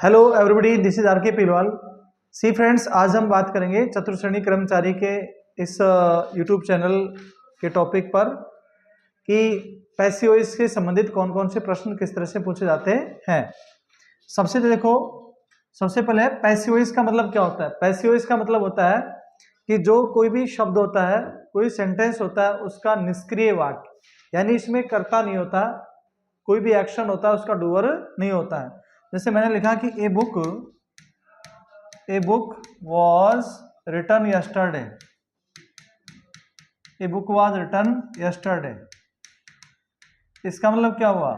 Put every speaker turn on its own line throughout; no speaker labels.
Hello everybody, this is R K Pilwal. C friends, आज हम बात करेंगे चतुर्श्रेणी कर्मचारी के इस यूट्यूब चैनल के टॉपिक पर कि पैसिव वॉइस से संबंधित कौन कौन से प्रश्न किस तरह से पूछे जाते हैं। सबसे पहले पैसिव वॉइस का मतलब क्या होता है। पैसिव वॉइस का मतलब होता है कि जो कोई भी शब्द होता है, कोई सेंटेंस होता है, उसका निष्क्रिय वाक्य, यानी इसमें कर्ता नहीं होता, कोई भी एक्शन होता है उसका डूअर नहीं होता है। जैसे मैंने लिखा कि a book was written yesterday. A book was written yesterday, इसका मतलब क्या हुआ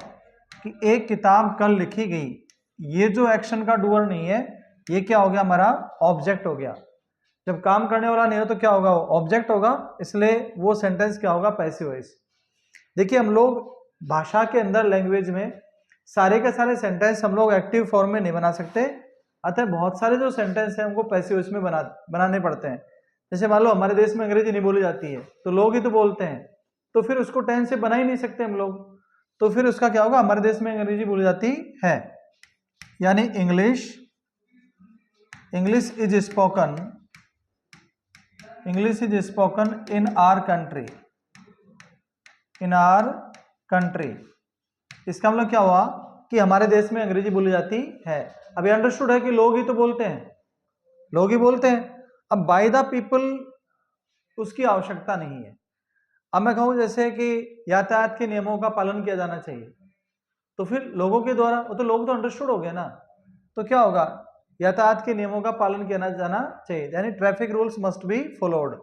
कि एक किताब कल लिखी गई। ये जो एक्शन का डूअर नहीं है, ये क्या हो गया, हमारा ऑब्जेक्ट हो गया। जब काम करने वाला नहीं हो तो क्या होगा, वो ऑब्जेक्ट होगा, इसलिए वो सेंटेंस क्या होगा, पैसिव वॉइस। देखिए, हम लोग भाषा के अंदर, लैंग्वेज में सारे के सारे सेंटेंस हम लोग एक्टिव फॉर्म में नहीं बना सकते, अतः बहुत सारे जो सेंटेंस हैं हमको पैसिव वॉइस में बनाने पड़ते हैं। जैसे मान लो हमारे देश में अंग्रेजी नहीं बोली जाती है, तो लोग ही तो बोलते हैं, तो फिर उसको टेंस से बना ही नहीं सकते हम लोग। तो फिर उसका क्या होगा, हमारे देश में अंग्रेजी बोली जाती है, यानी English is spoken in our country. इसका मतलब क्या हुआ कि हमारे देश में अंग्रेजी बोली जाती है। अभी अंडरस्टूड है कि लोग ही तो बोलते हैं, अब बाय द पीपल उसकी आवश्यकता नहीं है। अब मैं कहूं जैसे कि यातायात के नियमों का पालन किया जाना चाहिए, तो फिर लोगों के द्वारा, वो तो लोग तो अंडरस्टूड हो गए ना, तो क्या होगा, यातायात के नियमों का पालन किया जाना चाहिए, यानी traffic rules must be followed.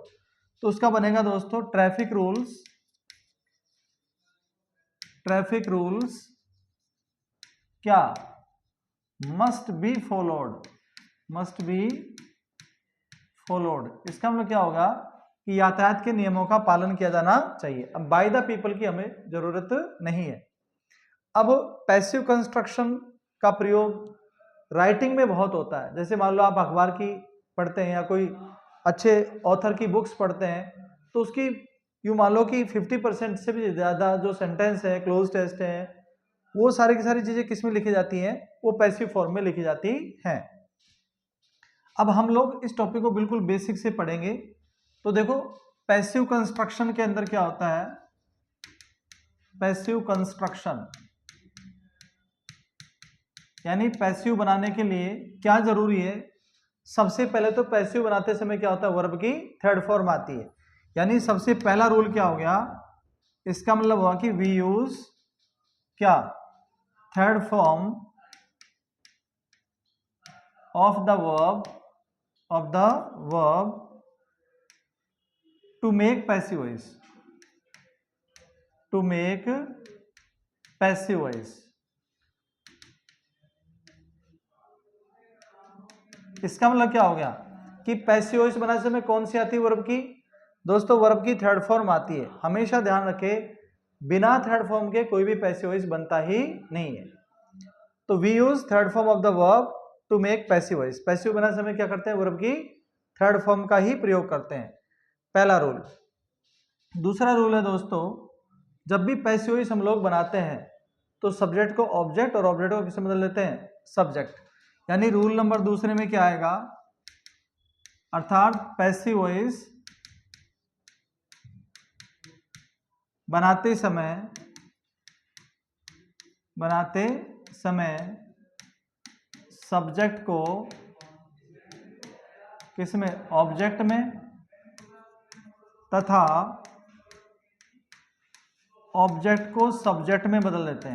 तो उसका बनेगा दोस्तों, ट्रैफिक रूल्स क्या, मस्ट बी फॉलोड। इसका मतलब क्या होगा कि यातायात के नियमों का पालन किया जाना चाहिए। अब बाय द पीपल की हमें जरूरत नहीं है। अब पैसिव कंस्ट्रक्शन का प्रयोग राइटिंग में बहुत होता है। जैसे मान लो आप अखबार की पढ़ते हैं या कोई अच्छे ऑथर की बुक्स पढ़ते हैं, तो उसकी यूँ मान लो कि 50% से भी ज़्यादा जो सेंटेंस है, क्लोज टेस्ट है, वो सारी की सारी चीज़ें किस में लिखी जाती हैं, वो पैसिव फॉर्म में लिखी जाती हैं। अब हम लोग इस टॉपिक को बिल्कुल बेसिक से पढ़ेंगे। तो देखो, पैसिव कंस्ट्रक्शन के अंदर क्या होता है, पैसिव कंस्ट्रक्शन यानी पैसिव बनाने के लिए क्या जरूरी है। सबसे पहले तो पैसिव बनाते समय क्या होता है, वर्ब की थर्ड फॉर्म आती है, यानी सबसे पहला रूल क्या हो गया, इसका मतलब हुआ कि वी यूज क्या, third form of the verb to make passive voice. इसका मतलब क्या हो गया कि पैसिव वॉइस बनाने समय कौन सी आती है, वर्ब की, दोस्तों वर्ब की थर्ड फॉर्म आती है। हमेशा ध्यान रखें, बिना थर्ड फॉर्म के कोई भी पैसिव वॉइस बनता ही नहीं है। तो we use third form of the verb to make passive voice. Passive बनाने समय क्या करते हैं, वर्ब की थर्ड फॉर्म का ही प्रयोग करते हैं, पहला रूल। दूसरा रूल है दोस्तों, जब भी पैसिव वॉइस हम लोग बनाते हैं तो सब्जेक्ट को ऑब्जेक्ट और ऑब्जेक्ट को किससे बदल लेते हैं, सब्जेक्ट। यानी रूल नंबर दूसरे में क्या आएगा, अर्थात पैसिव वॉइस बनाते समय सब्जेक्ट को किसमें, ऑब्जेक्ट में, तथा ऑब्जेक्ट को सब्जेक्ट में बदल देते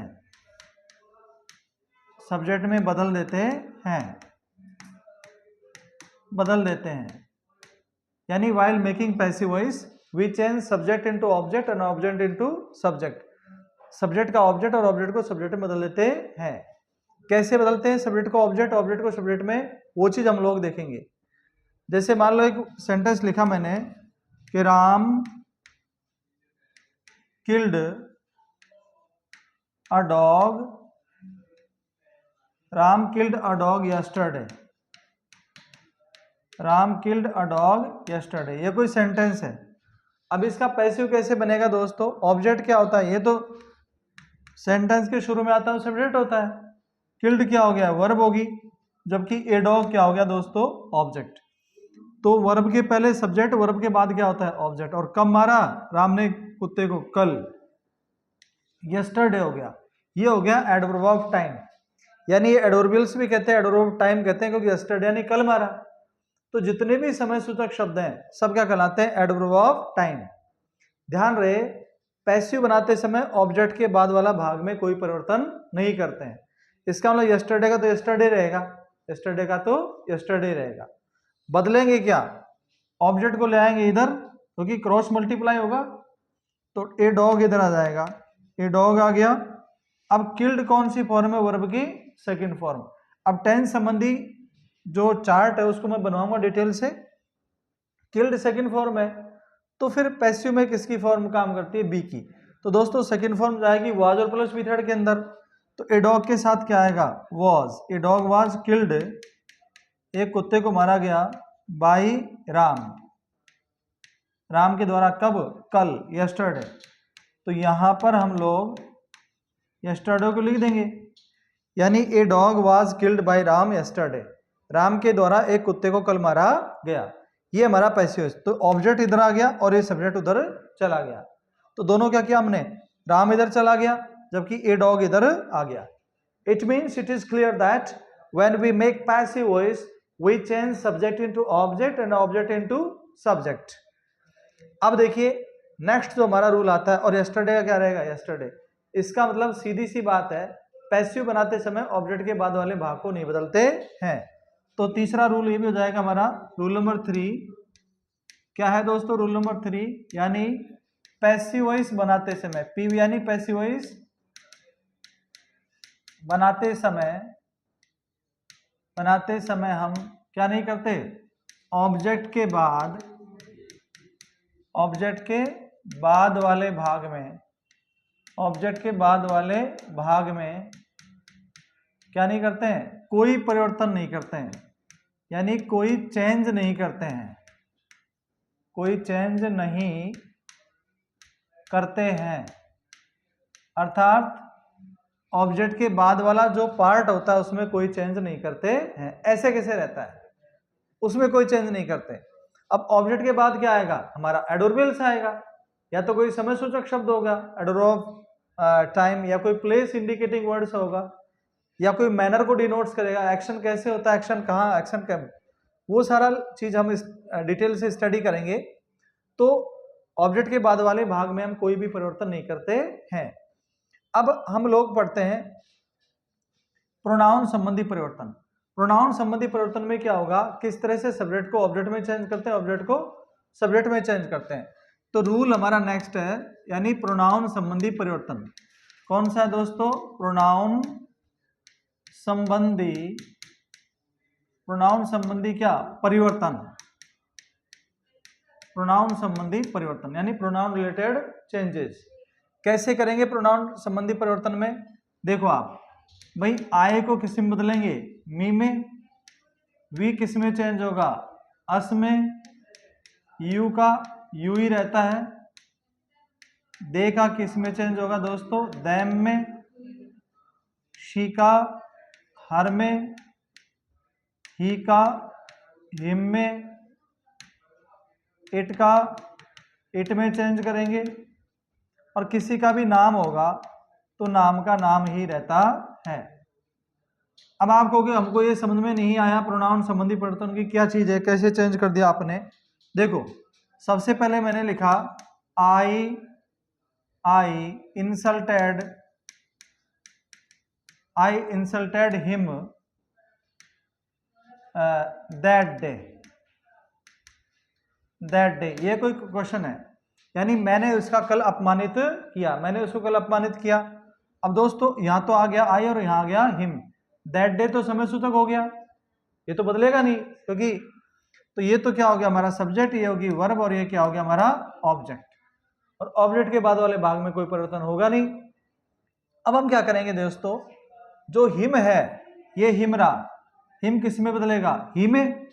हैं, यानी while making passive voice we change subject into object and object into subject। Subject का ऑब्जेक्ट और ऑब्जेक्ट को सब्जेक्ट में बदल देते हैं। कैसे बदलते हैं सब्जेक्ट को ऑब्जेक्ट, ऑब्जेक्ट को सब्जेक्ट में, वो चीज हम लोग देखेंगे। जैसे मान लो एक सेंटेंस लिखा मैंने कि Ram killed a dog yesterday. ये कोई सेंटेंस है। अब इसका पैसिव कैसे बनेगा दोस्तों, ऑब्जेक्ट क्या होता है, ये तो सेंटेंस के शुरू में आता है, सब्जेक्ट होता है। किल्ड क्या हो गया, वर्ब होगी, जबकि ए डॉग क्या हो गया दोस्तों, ऑब्जेक्ट। तो वर्ब के पहले सब्जेक्ट, वर्ब के बाद क्या होता है, ऑब्जेक्ट। और कब मारा राम ने कुत्ते को, कल। यस्टरडे हो गया, ये हो गया एडवर्ब ऑफ टाइम, यानी ये एडवर्बियल्स भी कहते हैं, एडवर्ब ऑफ टाइम कहते हैं, क्योंकि यस्टरडे यानी कल मारा। तो जितने भी समय सूचक शब्द हैं सब क्या कहलाते हैं, एडवर्ब ऑफ टाइम। ध्यान रहे, पैसिव बनाते समय ऑब्जेक्ट के बाद वाला भाग में कोई परिवर्तन नहीं करते हैं। इसका मतलब यस्टरडे का तो यस्टरडे रहेगा, यस्टरडे का तो यस्टरडे रहेगा। बदलेंगे क्या, ऑब्जेक्ट को ले आएंगे इधर, क्योंकि क्रॉस मल्टीप्लाई होगा, तो ए डॉग इधर आ जाएगा, ए डॉग आ गया। अब किल्ड कौन सी फॉर्म है, वर्ब की सेकंड फॉर्म। अब टेंस संबंधी जो चार्ट है उसको मैं बनवाऊंगा डिटेल से। किल्ड सेकंड फॉर्म है, तो फिर पैसिव में किसकी फॉर्म काम करती है, बी की। तो दोस्तों सेकंड फॉर्म जाएगी वाज और प्लस बी थर्ड के अंदर। तो ए डॉग के साथ क्या आएगा, was, a dog was killed, एक कुत्ते को मारा गया, बाई राम, राम के द्वारा, कब, कल, यस्टरडे। तो यहां पर हम लोग यस्टरडे को लिख देंगे, यानी a dog was killed by Ram yesterday, Ram के द्वारा एक कुत्ते को कल मारा गया। ये हमारा पैसिव, तो ऑब्जेक्ट इधर आ गया और ये सब्जेक्ट उधर चला गया। तो दोनों क्या किया हमने, राम इधर चला गया जबकि ए डॉग इधर आ गया। It means it is clear that when we make passive voice we change subject into object and object into subject. अब देखिए नेक्स्ट जो हमारा रूल आता है, और यस्टरडे का क्या रहेगा, यस्टरडे। इसका मतलब सीधी सी बात है, पैसिव बनाते समय ऑब्जेक्ट के बाद वाले भाग को नहीं बदलते हैं। तो तीसरा रूल ये भी हो जाएगा हमारा, रूल नंबर 3 क्या है दोस्तों, रूल नंबर 3 यानी पैसिव वॉइस बनाते समय, पी यानी पैसिव वॉइस बनाते समय हम क्या नहीं करते, ऑब्जेक्ट के बाद वाले भाग में, ऑब्जेक्ट के बाद वाले भाग में क्या नहीं करते हैं, कोई परिवर्तन नहीं करते हैं, यानी कोई चेंज नहीं करते हैं, कोई चेंज नहीं करते हैं। अर्थात ऑब्जेक्ट के बाद वाला जो पार्ट होता है उसमें कोई चेंज नहीं करते हैं। ऐसे कैसे रहता है, उसमें कोई चेंज नहीं करते। अब ऑब्जेक्ट के बाद क्या आएगा, हमारा एडवर्बियल्स आएगा, या तो कोई समय सूचक शब्द होगा एडवर्ब ऑफ टाइम, या कोई प्लेस इंडिकेटिंग वर्ड्स होगा, या कोई मैनर को डिनोट्स करेगा, एक्शन कैसे होता है, एक्शन कहाँ, एक्शन कब, वो सारा चीज हम इस डिटेल से स्टडी करेंगे। तो ऑब्जेक्ट के बाद वाले भाग में हम कोई भी परिवर्तन नहीं करते हैं। अब हम लोग पढ़ते हैं प्रोनाउन संबंधी परिवर्तन। प्रोनाउन संबंधी परिवर्तन में क्या होगा, किस तरह से सब्जेक्ट को ऑब्जेक्ट में चेंज करते हैं, ऑब्जेक्ट को सब्जेक्ट में चेंज करते हैं। तो रूल हमारा नेक्स्ट है, यानी प्रोनाउन संबंधी परिवर्तन कौन सा है दोस्तों, प्रोनाउन संबंधी क्या, परिवर्तन, प्रोनाउन संबंधी परिवर्तन यानी प्रोनाउन रिलेटेड चेंजेस। कैसे करेंगे प्रोनाउन संबंधी परिवर्तन में, देखो आप भाई, आय को किस में बदलेंगे, मी में, वी किस में चेंज होगा, अस में, यू का यू ही रहता है, दे का किस में चेंज होगा दोस्तों, दैम में, शी का हर में, ही का हिम में, इट का इट में चेंज करेंगे, और किसी का भी नाम होगा तो नाम का नाम ही रहता है। अब आप कहोगे हमको ये समझ में नहीं आया प्रोनाउन संबंधी परिवर्तन की क्या चीज है, कैसे चेंज कर दिया आपने। देखो सबसे पहले मैंने लिखा आई इंसल्टेड हिम दैट डे, ये कोई क्वेश्चन है, यानी मैंने उसका कल अपमानित किया, मैंने उसको कल अपमानित किया। अब दोस्तों यहां तो आ गया आई और यहां आ गया हिम, दैट डे तो समय सूचक हो गया, ये तो बदलेगा नहीं, क्योंकि तो ये तो क्या हो गया हमारा सब्जेक्ट, ये होगी वर्ब, और ये क्या हो गया हमारा ऑब्जेक्ट, और ऑब्जेक्ट के बाद वाले भाग में कोई परिवर्तन होगा नहीं। अब हम क्या करेंगे दोस्तों, जो हिम है ये हिम रहा, हिम किस में बदलेगा, ही में,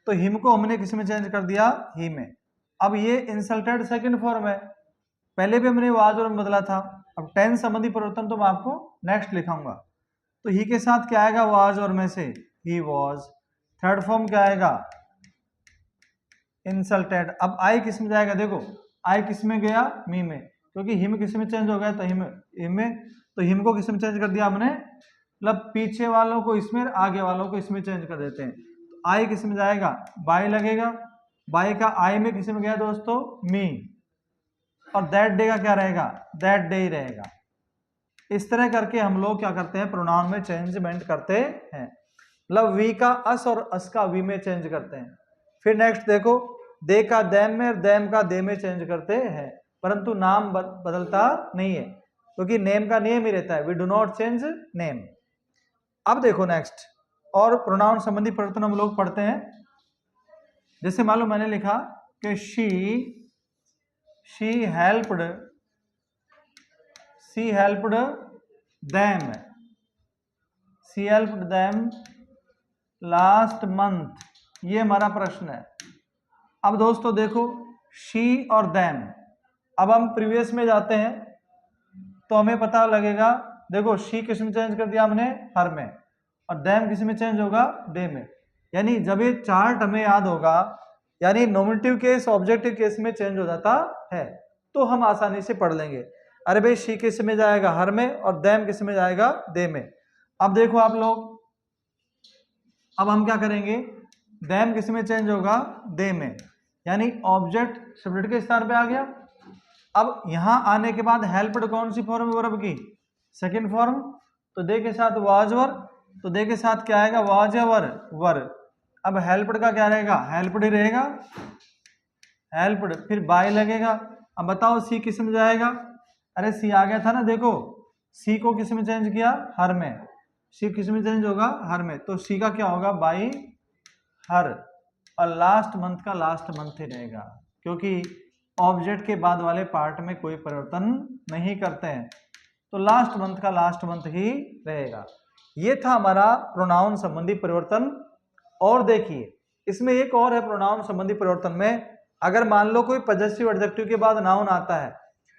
तो हिम को हमने किस में चेंज कर दिया, ही में। अब ये इंसल्टेड सेकंड फॉर्म है, पहले भी हमने वाज और में बदला था। अब टेंस संबंधी परिवर्तन तो मैं आपको नेक्स्ट लिखाऊंगा। तो ही के साथ क्या आएगा, वाज और में से ही वॉज। थर्ड फॉर्म क्या आएगा, इंसल्टेड। अब आई किस में जाएगा, देखो आई किस में गया, मी में, क्योंकि हिम किस में चेंज हो गया, तो हिम में, तो हिम को किस में चेंज कर दिया हमने, मतलब पीछे वालों को इसमें, आगे वालों को इसमें चेंज कर देते हैं। तो आई किस में जाएगा, बाई लगेगा, बाई का आई में किस में गया दोस्तों, मी, और दैट डे का क्या रहेगा, दैट डे ही रहेगा। इस तरह करके हम लोग क्या करते हैं, प्रोनाउन में चेंजमेंट करते हैं, मतलब वी का अस और अस का वी में चेंज करते हैं। फिर नेक्स्ट देखो, दे का दैम में और दैम का दे में चेंज करते हैं, परंतु नाम बदलता नहीं है, क्योंकि नेम का नेम ही रहता है, we do not change name. अब देखो नेक्स्ट, और प्रोनाउन संबंधी परिवर्तन हम लोग पढ़ते हैं। जैसे मान लो मैंने लिखा कि she helped them, she helped them last month, ये हमारा प्रश्न है। अब दोस्तों देखो, she और them, अब हम प्रीवियस में जाते हैं तो हमें पता लगेगा, देखो she किस में चेंज कर दिया हमने, हर में, और them किस में चेंज होगा, डे में। यानी जब ये चार्ट हमें याद होगा, यानी नॉमिनेटिव केस ऑब्जेक्टिव केस में चेंज हो जाता है, तो हम आसानी से पढ़ लेंगे। अरे भाई शी किस में जाएगा, हर में, और दैम किस में जाएगा, दे में। अब देखो आप लोग, अब हम क्या करेंगे, दैम किस में चेंज होगा, दे में, यानी ऑब्जेक्ट सब्जेक्ट के स्थान पे आ गया। अब यहां आने के बाद हेल्प्ड कौन सी फॉर्म है वर्ब की, सेकंड फॉर्म, तो दे के साथ वाज वर, तो दे के साथ क्या आएगा, वाज या वर। अब हेल्प्ड का क्या रहेगा, हेल्प्ड ही रहेगा, हेल्प्ड, फिर बाय लगेगा। अब बताओ सी किस में जाएगा, अरे सी आ गया था ना, देखो सी को किस में चेंज किया, हर में, सी किस में चेंज होगा, हर में, तो सी का क्या होगा, बाई हर, और लास्ट मंथ का लास्ट मंथ ही रहेगा, क्योंकि ऑब्जेक्ट के बाद वाले पार्ट में कोई परिवर्तन नहीं करते हैं, तो लास्ट मंथ का लास्ट मंथ ही रहेगा। ये था हमारा प्रोनाउन संबंधी परिवर्तन। और देखिए इसमें एक और है प्रोनाउन संबंधी परिवर्तन में, अगर मान लो कोई पजेसिव एडजेक्टिव के बाद नाउन आता है,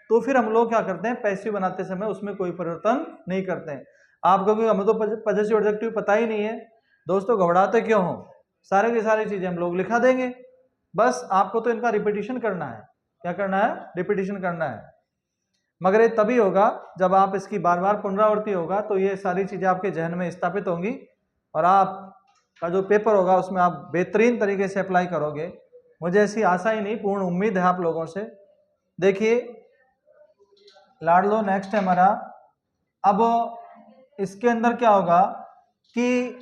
तो फिर हम लोग क्या करते हैं, पैसिव बनाते समय उसमें कोई परिवर्तन नहीं करते हैं। आप कहोगे हमें तो पजेसिव एडजेक्टिव पता ही नहीं है, दोस्तों घबराते क्यों हो, सारे की सारी चीजें हम लोग लिखा देंगे, बस आपको तो इनका रिपीटिशन करना है। क्या करना है, रिपीटिशन करना है। मगर ये तभी होगा जब आप इसकी बार बार पुनरावृत्ति होगा, तो ये सारी चीजें आपके जहन में स्थापित होंगी, और आपका जो पेपर होगा उसमें आप बेहतरीन तरीके से अप्लाई करोगे। मुझे ऐसी आशा ही नहीं, पूर्ण उम्मीद है आप लोगों से। देखिए लाडलो, नेक्स्ट है हमारा। अब इसके अंदर क्या होगा कि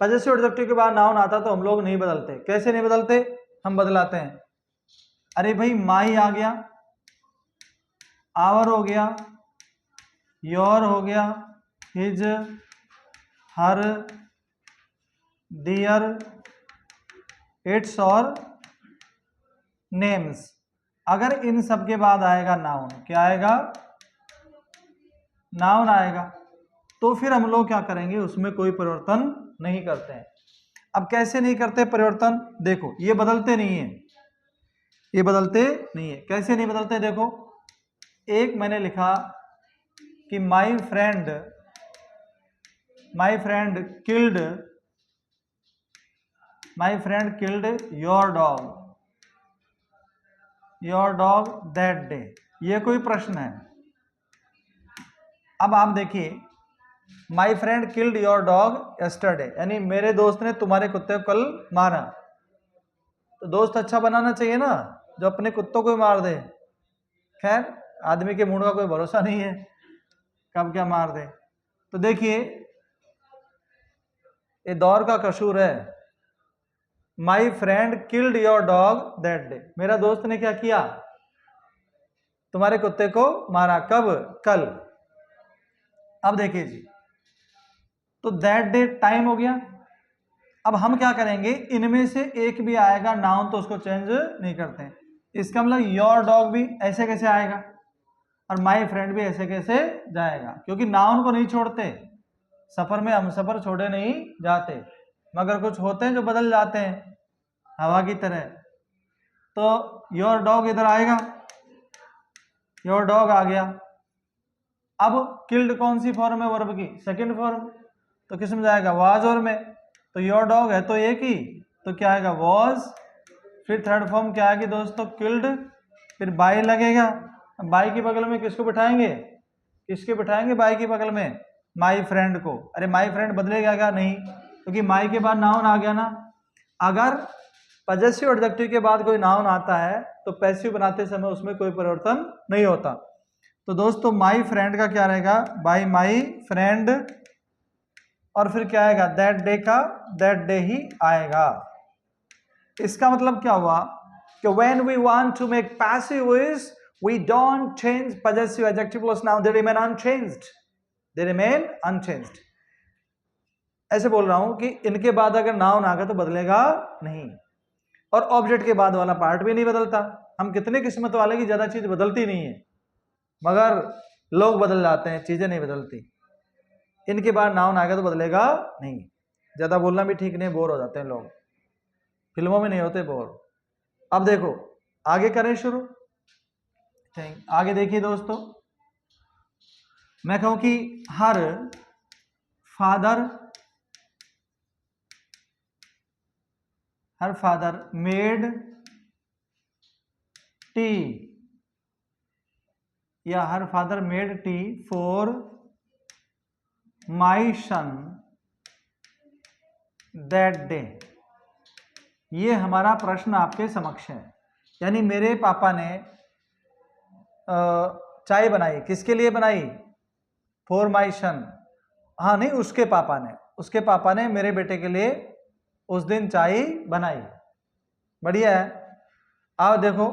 पजेसिव एडजेक्टिव के बाद नाउन आता तो हम लोग नहीं बदलते। कैसे नहीं बदलते, हम बदलाते हैं। अरे भाई माई आ गया, आवर हो गया, योर हो गया, हिज, हर, दियर, इट्स और नेम्स। अगर इन सब के बाद आएगा नाउन, क्या आएगा, नाउन आएगा, तो फिर हम लोग क्या करेंगे, उसमें कोई परिवर्तन नहीं करते हैं। अब कैसे नहीं करते परिवर्तन, देखो ये बदलते नहीं है, ये बदलते नहीं है। कैसे नहीं बदलते, देखो एक मैंने लिखा कि my friend killed your dog that day, ये कोई प्रश्न है। अब आप देखिए, my friend killed your dog yesterday, यानी मेरे दोस्त ने तुम्हारे कुत्ते को कल मारा। तो दोस्त अच्छा बनाना चाहिए ना, जो अपने कुत्तों को मार दे। खैर आदमी के मूड का कोई भरोसा नहीं है, कब क्या मार दे। तो देखिए ये दौर का कसूर है। My friend killed your dog that day, मेरा दोस्त ने क्या किया, तुम्हारे कुत्ते को मारा, कब, कल। अब देखिए जी, तो दैट डे टाइम हो गया। अब हम क्या करेंगे, इनमें से एक भी आएगा नाउन तो उसको चेंज नहीं करते हैं। इसका मतलब योर डॉग भी ऐसे कैसे आएगा, और माई फ्रेंड भी ऐसे कैसे जाएगा, क्योंकि नाउन को नहीं छोड़ते। सफर में हम सफर छोड़े नहीं जाते, मगर कुछ होते हैं जो बदल जाते हैं हवा की तरह। तो योर डॉग इधर आएगा, योर डॉग आ गया। अब किल्ड कौन सी फॉर्म है वर्ब की, सेकंड फॉर्म, तो किस में जाएगा, वाज और में। तो योर डॉग है तो एक ही, तो क्या आएगा वॉज। फिर थर्ड फॉर्म क्या आएगी दोस्तों किल्ड, फिर बाई लगेगा। बाई के बगल में किसको बिठाएंगे, किसके बिठाएंगे बाई के बगल में, माई फ्रेंड को। अरे माई फ्रेंड बदलेगा क्या, नहीं, क्योंकि माई के बाद नाउन आ गया ना। अगर पजेसिव एडजेक्टिव के बाद कोई नाउन आता है तो पैसिव बनाते समय उसमें कोई परिवर्तन नहीं होता। तो दोस्तों माई फ्रेंड का क्या रहेगा, बाई माई फ्रेंड, और फिर क्या आएगा दैट डे का दैट डे ही आएगा। इसका मतलब क्या हुआ कि when we want to make passive voice we don't change possessive adjective plus noun, they remain unchanged, they remain unchanged। ऐसे बोल रहा हूं कि इनके बाद अगर नाउन आ गया तो बदलेगा नहीं, और ऑब्जेक्ट के बाद वाला पार्ट भी नहीं बदलता। हम कितने किस्मत वाले की ज्यादा चीज बदलती नहीं है, मगर लोग बदल जाते हैं, चीजें नहीं बदलती। इनके बाद नाउन आ गया तो बदलेगा नहीं। ज्यादा बोलना भी ठीक नहीं, बोर हो जाते हैं लोग, फिल्मों में नहीं होते बोर। अब देखो आगे करें शुरू। आगे देखिए दोस्तों, मैं कहूं कि हर फादर मेड टी, या her father made tea for my son that day. ये हमारा प्रश्न आपके समक्ष है, यानी मेरे पापा ने चाय बनाई, किसके लिए बनाई, फॉर माई सन। हाँ नहीं, उसके पापा ने मेरे बेटे के लिए उस दिन चाय बनाई। बढ़िया है। आओ देखो,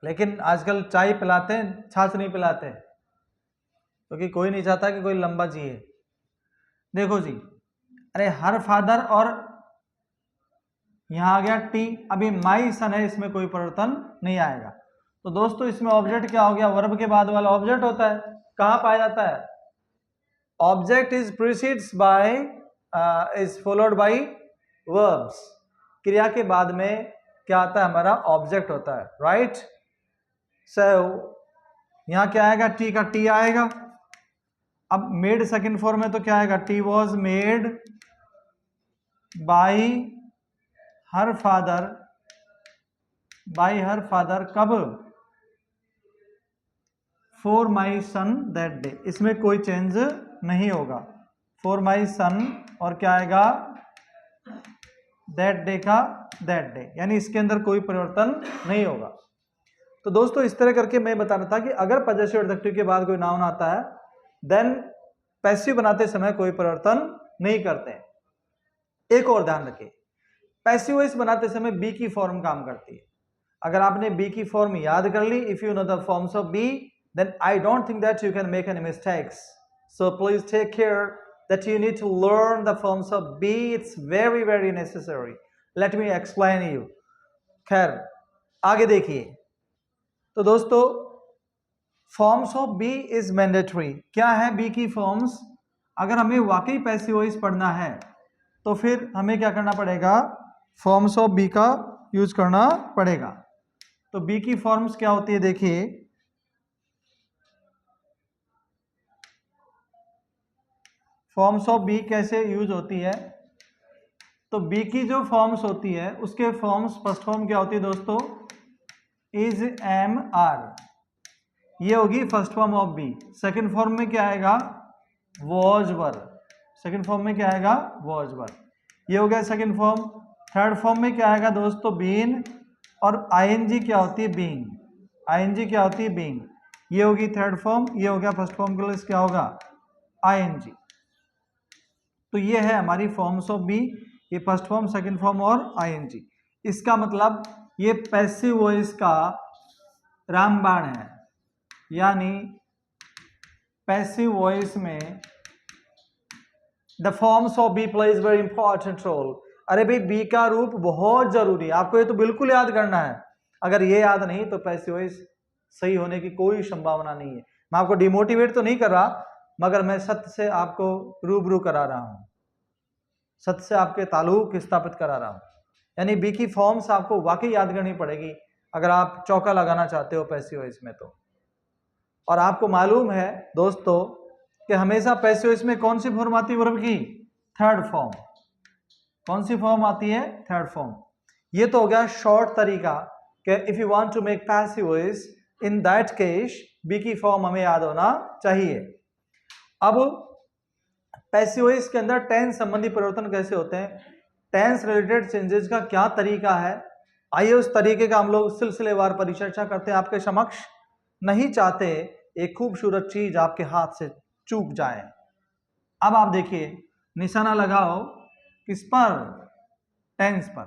लेकिन आजकल चाय पिलाते हैं, छाछ नहीं पिलाते, क्योंकि कोई नहीं चाहता कि कोई लंबा जिए। देखो जी, अरे हर फादर और यहां आ गया टी, अभी माई सन है, इसमें कोई परिवर्तन नहीं आएगा। तो दोस्तों इसमें ऑब्जेक्ट क्या हो गया, वर्ब के बाद वाला ऑब्जेक्ट होता है। कहां पाया जाता है, object is precedes by is followed by verbs. क्रिया के बाद में क्या आता है, हमारा ऑब्जेक्ट होता है, राइट। सो यहां क्या आएगा, टी का टी आएगा। अब मेड सेकंड फॉर्म में तो क्या आएगा, tea was made by her father कब, for my son that day. इसमें कोई चेंज नहीं होगा, फॉर माई सन, और क्या आएगा दैट डे का दैट डे, यानी इसके अंदर कोई परिवर्तन नहीं होगा। तो दोस्तों इस तरह करके मैं बता रहा था कि अगर पजेसिव एडजेक्टिव के बाद कोई नाउन आता है देन पैसिव बनाते समय कोई परिवर्तन नहीं करते। एक और ध्यान रखिए, पैसिव वॉइस बनाते समय बी की फॉर्म काम करती है। अगर आपने बी की फॉर्म याद कर ली, if you know the forms of be, then I don't think that you can make any mistakes. So please take care that you need to learn the forms of be. It's very very necessary. Let me explain you. खैर आगे देखिए। तो दोस्तों forms of be is mandatory. क्या है B की forms, अगर हमें वाकई पैसिव वॉइस पढ़ना है तो फिर हमें क्या करना पड़ेगा, फॉर्म्स ऑफ बी का यूज करना पड़ेगा। तो बी की फॉर्म्स क्या होती है, देखिए फॉर्म्स ऑफ बी कैसे यूज होती है। तो बी की जो फॉर्म्स होती है उसके फॉर्म्स, फर्स्ट फॉर्म क्या होती है दोस्तों, इज एम आर, ये होगी first form of be. Second form में क्या आएगा, वॉज वर, सेकंड फॉर्म में क्या आएगा, वॉज वर, ये हो गया सेकंड फॉर्म। थर्ड फॉर्म में क्या आएगा दोस्तों, बीन, और आईएनजी क्या होती है, बीइंग, आईएनजी क्या होती है, बीइंग, ये होगी थर्ड फॉर्म। ये हो गया फर्स्ट फॉर्म के लिए क्या होगा, आईएनजी। तो ये है हमारी फॉर्म्स ऑफ बी, ये फर्स्ट फॉर्म, सेकंड फॉर्म और आईएनजी। इसका मतलब ये पैसिव वॉइस का रामबाण है, यानी पैसिव वॉइस में the forms of be plays very important role. अरे भाई बी का रूप बहुत जरूरी है, आपको ये तो बिल्कुल याद करना है। अगर ये याद नहीं तो पैसिव वॉइस सही होने की कोई संभावना नहीं है। मैं आपको डिमोटिवेट तो नहीं कर रहा, मगर मैं सत्य से आपको रूबरू करा रहा हूं, सत्य से आपके ताल्लुक स्थापित करा रहा हूं। यानी बी की फॉर्म्स आपको वाकई याद करनी पड़ेगी अगर आप चौका लगाना चाहते हो पैसिव वॉइस में तो। और आपको मालूम है दोस्तों कि हमेशा पैसिव वॉइस में कौन सी फॉर्म आती है वर्ब की, थर्ड फॉर्म। कौन सी फॉर्म आती है? Third form. ये तो हो गया शॉर्ट तरीका कि if you want to make passive voice in that case be की फॉर्म हमें याद होना चाहिए। अब पैसिव वॉइस के अंदर टेंस संबंधी परिवर्तन कैसे होते हैं, टेंस रिलेटेड चेंजेस का क्या तरीका है, आइए उस तरीके का हम लोग सिलसिलेवार परिचर्चा करते हैं आपके समक्ष। नहीं चाहते एक खूबसूरत चीज आपके हाथ से चूक जाए। अब आप देखिए, निशाना लगाओ किस पर? टेंस पर।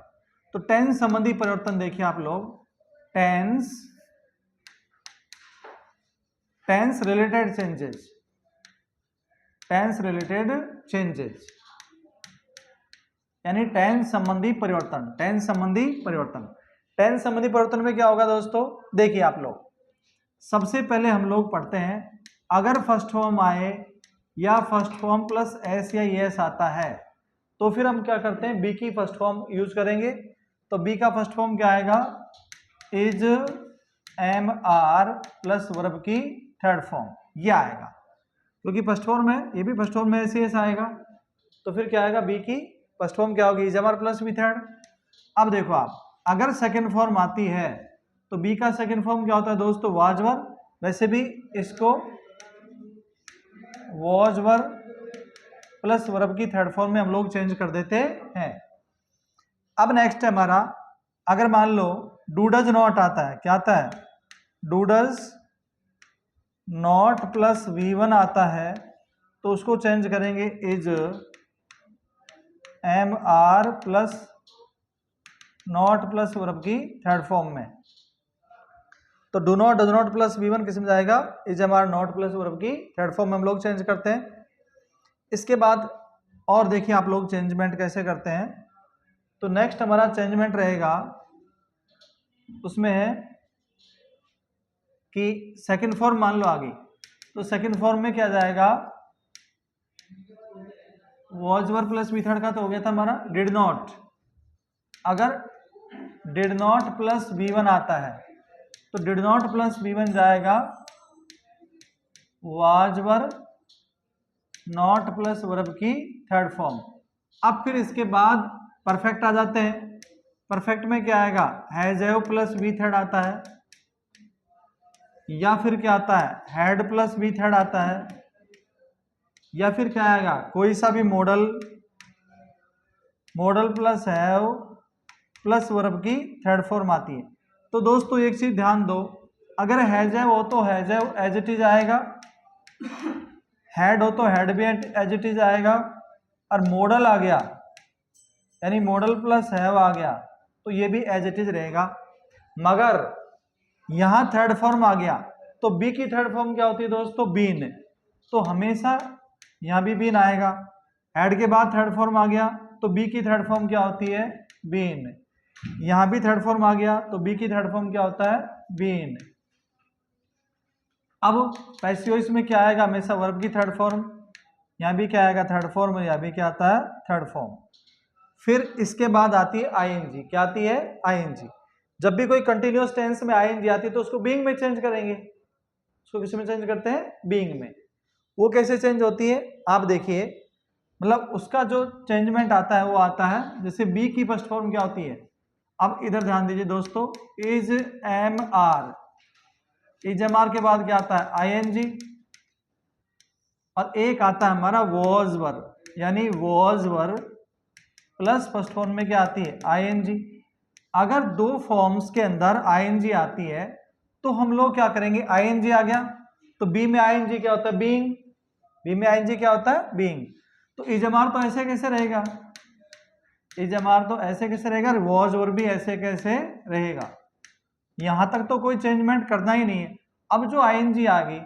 तो टेंस संबंधी परिवर्तन देखिए आप लोग, tense related changes, tense related changes यानी टेंस संबंधी परिवर्तन। टेंस संबंधी परिवर्तन, टेंस संबंधी परिवर्तन में क्या होगा दोस्तों? देखिए आप लोग, सबसे पहले हम लोग पढ़ते हैं, अगर फर्स्ट फॉर्म आए या फर्स्ट फॉर्म प्लस एस या एस आता है तो फिर हम क्या करते हैं? बी की फर्स्ट फॉर्म यूज करेंगे। तो बी का फर्स्ट फॉर्म क्या आएगा? Is am are plus verb की थर्ड फॉर्म, ये आएगा क्योंकि फर्स्ट फॉर्म है, ये भी फर्स्ट फॉर्म में एस एस आएगा। तो फिर क्या आएगा? बी की फर्स्ट फॉर्म क्या होगी? Is am are plus be third. अब देखो आप, अगर सेकेंड फॉर्म आती है तो बी का सेकेंड फॉर्म क्या होता है दोस्तों? वाज वर। वैसे भी इसको वाज वर प्लस वर्ब की थर्ड फॉर्म में हम लोग चेंज कर देते हैं। अब नेक्स्ट है हमारा, अगर मान लो डू डज नॉट आता है, क्या आता है? Do does not plus V1 आता है तो उसको चेंज करेंगे is am are plus not plus verb की थर्ड फॉर्म में। तो do not does not plus V1 किस में जाएगा? Is am are not plus verb की थर्ड फॉर्म में हम लोग चेंज करते हैं। इसके बाद और देखिए आप लोग चेंजमेंट कैसे करते हैं। तो नेक्स्ट हमारा चेंजमेंट रहेगा, उसमें है कि सेकंड फॉर्म मान लो आ गई, तो सेकंड फॉर्म में क्या जाएगा? Was were plus be third का तो हो गया था हमारा डिड नॉट। अगर डिड नॉट प्लस V1 आता है तो डिड नॉट प्लस V1 जाएगा was were not plus verb की थर्ड फॉर्म। अब फिर इसके बाद परफेक्ट आ जाते हैं। परफेक्ट में क्या आएगा? Has have plus be third आता है, या फिर क्या आता है? हैड प्लस बी थर्ड आता है, या फिर क्या आएगा? कोई सा भी model plus have plus verb की थर्ड फॉर्म आती है। तो दोस्तों एक चीज ध्यान दो, अगर हैज हैव हो तो has have as it is आएगा, हैड हो तो हैड भी एज इट इज आएगा, और मॉडल आ गया यानी मॉडल प्लस हैव आ गया तो ये भी एज इट इज रहेगा। मगर यहां थर्ड फॉर्म आ गया तो बी की थर्ड फॉर्म क्या होती है दोस्तों? बीन। तो हमेशा यहां भी बीन आएगा। हैड के बाद थर्ड फॉर्म आ गया तो बी की थर्ड फॉर्म क्या होती है? बीन। यहां भी थर्ड फॉर्म आ गया तो बी की थर्ड फॉर्म क्या होता है? बीन। अब पैसिव वॉइस में क्या आएगा? हमेशा वर्ब की थर्ड फॉर्म, यहां भी क्या आएगा? थर्ड फॉर्म, और यहां भी क्या आता है? Third form. फिर इसके बाद आती है आईएनजी। क्या आती है? आईएनजी। जब भी कोई कंटिन्यूअस टेंस में आईएनजी आती है तो उसको बीइंग में चेंज करेंगे। उसको किस में चेंज करते हैं? बीइंग में। वो कैसे चेंज होती है आप देखिए, मतलब उसका जो चेंजमेंट आता है वो आता है जैसे बी की फर्स्ट फॉर्म क्या होती है। अब इधर ध्यान दीजिए दोस्तों, is am are, is am are के बाद क्या आता है? आईएनजी, और एक आता है हमारा वॉज वर, यानी was were plus first form में क्या आती है? आईएनजी। अगर दो फॉर्म्स के अंदर आईएनजी आती है तो हम लोग क्या करेंगे? आईएनजी आ गया तो बी में आईएनजी क्या होता है? बीइंग। बी में आईएनजी क्या होता है? बीइंग। तो इजमार तो ऐसे कैसे रहेगा? इजमार तो ऐसे कैसे रहेगा? वॉज और भी ऐसे कैसे रहेगा? यहां तक तो कोई चेंजमेंट करना ही नहीं है। अब जो आईएनजी आ गई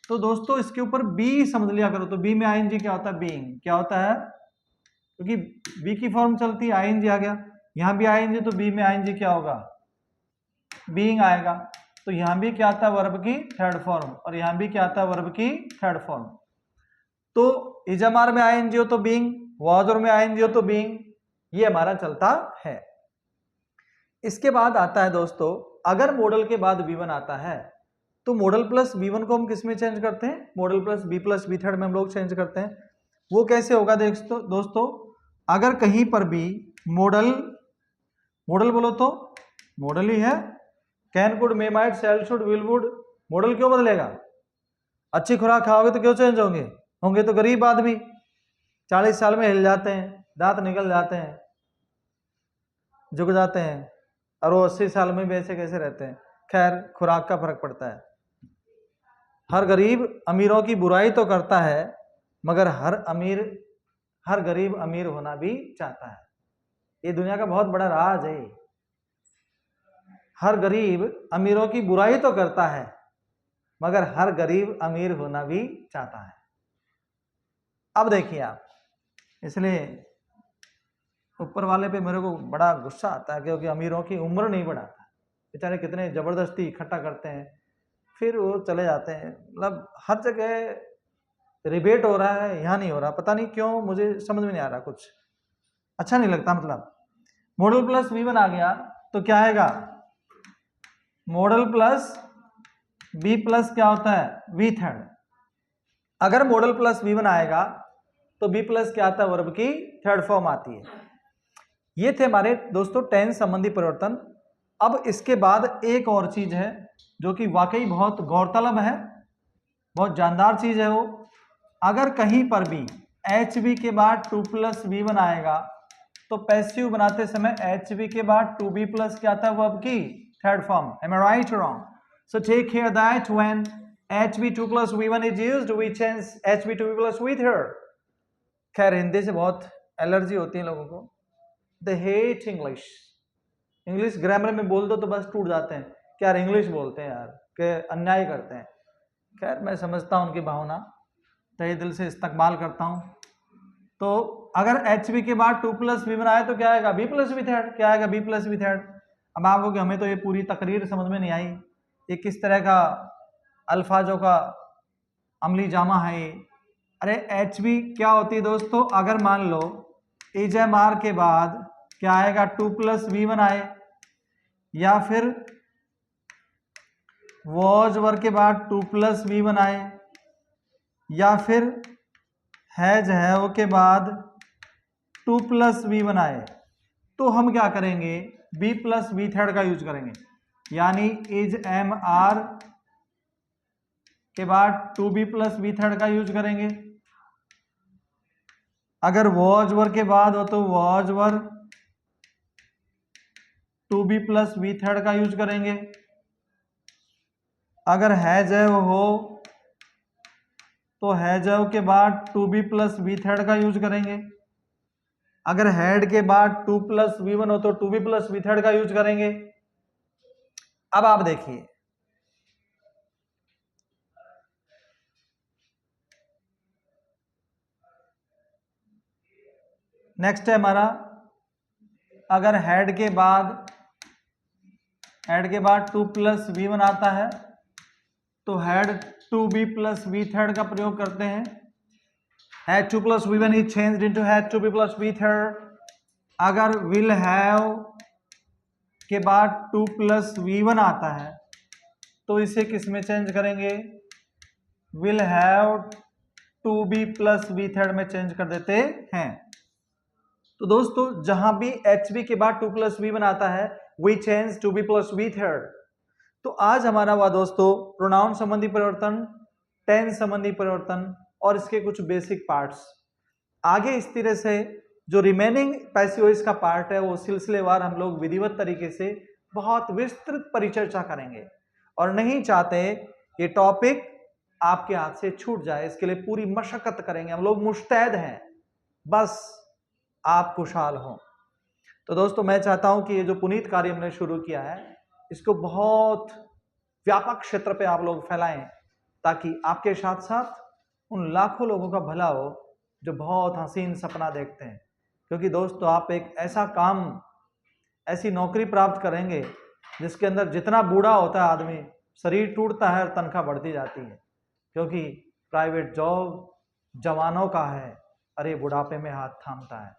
तो दोस्तों इसके ऊपर बी समझ लिया करो। तो बी में आईएनजी क्या होता है? बीइंग। क्या होता है? क्योंकि बी की फॉर्म चलती है, आईएनजी आ गया, यहां भी आईएनजी, तो बी में आईएनजी क्या होगा? बीइंग आएगा। तो यहां भी क्या आता है? वर्ब की थर्ड फॉर्म, और यहां भी क्या आता है? वर्ब की थर्ड फॉर्म। तो इजमार में आईएनजी हो तो बीइंग, वाजर में आईएनजी हो तो बीइंग, ये हमारा चलता है। इसके बाद आता है दोस्तों, अगर मॉडल के बाद V1 आता है तो मॉडल प्लस V1 को हम किस में चेंज करते हैं? मॉडल प्लस बी थर्ड में हम लोग चेंज करते हैं। वो कैसे होगा दोस्तों? अगर कहीं पर भी मॉडल, मॉडल बोलो तो मॉडल ही है। Can, could, may, might, shall, should, will, would, modal क्यों बदलेगा? अच्छी खुराक खाओगे तो क्यों चेंज होंगे? होंगे तो गरीब आदमी 40 साल में हिल जाते हैं, दांत निकल जाते हैं, झुक जाते हैं, और वो 80 साल में भी ऐसे कैसे रहते हैं? खैर, खुराक का फर्क पड़ता है। हर गरीब अमीरों की बुराई तो करता है, मगर हर गरीब अमीर होना भी चाहता है। ये दुनिया का बहुत बड़ा राज है। हर गरीब अमीरों की बुराई तो करता है, मगर हर गरीब अमीर होना भी चाहता है। अब देखिए आप, इसलिए ऊपर वाले पे मेरे को बड़ा गुस्सा आता है, क्योंकि अमीरों की उम्र नहीं बढ़ाता। बेचारे कितने जबरदस्ती इकट्ठा करते हैं, फिर वो चले जाते हैं। मतलब हर जगह रिबेट हो रहा है, यहाँ नहीं हो रहा, पता नहीं क्यों, मुझे समझ में नहीं आ रहा, कुछ अच्छा नहीं लगता। मतलब मॉडल प्लस V1 आ गया तो क्या आएगा? मॉडल प्लस B प्लस क्या होता है? V third. अगर मॉडल प्लस V1 आएगा तो B प्लस क्या आता है? वर्ब की थर्ड फॉर्म आती है। ये थे हमारे दोस्तों टेंस संबंधी परिवर्तन। अब इसके बाद एक और चीज है जो कि वाकई बहुत गौरतलब है, बहुत जानदार चीज है वो। अगर कहीं पर भी HV के बाद 2 प्लस V1 आएगा तो पैसिव बनाते समय HV के बाद 2B प्लस क्या आता है? वर्ब की third form. Am I right or wrong? So take care that when HV 2 plus V1 is used, we change HV 2B plus with her. खैर, हिंदी से बहुत एलर्जी होती है लोगों को। They hate English. English grammar में बोल दो तो बस टूट जाते हैं कि यार इंग्लिश बोलते हैं यार, के अन्याय करते हैं। खैर, मैं समझता हूँ उनकी भावना, तहे दिल से इस्तकबाल करता हूँ। तो अगर HV के बाद 2 प्लस V1 आए तो क्या आएगा? B plus V third. क्या आएगा? B plus V third. अब आप कहोगे हमें तो ये पूरी तकरीर समझ में नहीं आई, ये किस तरह का अल्फाजों का अमली जामा है ये? अरे HV क्या होती है दोस्तों? अगर मान लो इजमार के बाद क्या आएगा? 2 प्लस V1 आए, या फिर वॉज वर के बाद 2 प्लस V1 आए, या फिर हैज है वो के बाद 2 प्लस V1 आए, तो हम क्या करेंगे? B प्लस V थर्ड का यूज करेंगे। यानी इज एम आर के बाद 2B प्लस V थर्ड का यूज करेंगे। अगर वॉज वर के बाद हो तो was were 2B plus V third का यूज करेंगे। अगर हैज है वो हो तो हैज है के बाद 2B प्लस V थर्ड का यूज करेंगे। अगर हैड के बाद 2 प्लस V1 हो तो 2B प्लस V थर्ड का यूज करेंगे। अब आप देखिए, नेक्स्ट है हमारा, अगर हैड के बाद 2 प्लस V1 आता है तो had 2B plus V third का प्रयोग करते हैं। Had 2 plus V1 is changed into had 2B plus V third. अगर विल हैव के बाद 2 प्लस V1 आता है तो इसे किस में चेंज करेंगे? Will have 2B plus V third में चेंज कर देते हैं। तो दोस्तों जहां भी HV के बाद 2 प्लस V1 आता है, we change 2B plus V third. तो आज हमारा हुआ दोस्तों प्रोनाउन संबंधी परिवर्तन, टेंस संबंधी परिवर्तन और इसके कुछ बेसिक पार्ट्स। आगे इस तरह से जो रिमेनिंग पैसिव वॉइस का पार्ट है वो सिलसिलेवार हम लोग विधिवत तरीके से बहुत विस्तृत परिचर्चा करेंगे, और नहीं चाहते ये टॉपिक आपके हाथ से छूट जाए, इसके लिए पूरी मशक्कत करेंगे। हम लोग मुस्तैद हैं, बस आप खुशहाल हों। तो दोस्तों मैं चाहता हूं कि ये जो पुनीत कार्य हमने शुरू किया है इसको बहुत व्यापक क्षेत्र पे आप लोग फैलाएं, ताकि आपके साथ साथ उन लाखों लोगों का भला हो जो बहुत हसीन सपना देखते हैं। क्योंकि दोस्तों आप एक ऐसा काम, ऐसी नौकरी प्राप्त करेंगे जिसके अंदर जितना बूढ़ा होता है आदमी, शरीर टूटता है और तनख्वाह बढ़ती जाती है। क्योंकि प्राइवेट जॉब जवानों का है, अरे बुढ़ापे में हाथ थामता है।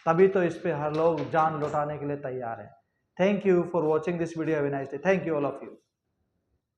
तभी तो इस पे हर लोग जान लौटाने के लिए तैयार है। Thank you for watching this video. Have a nice day. Thank you all of you.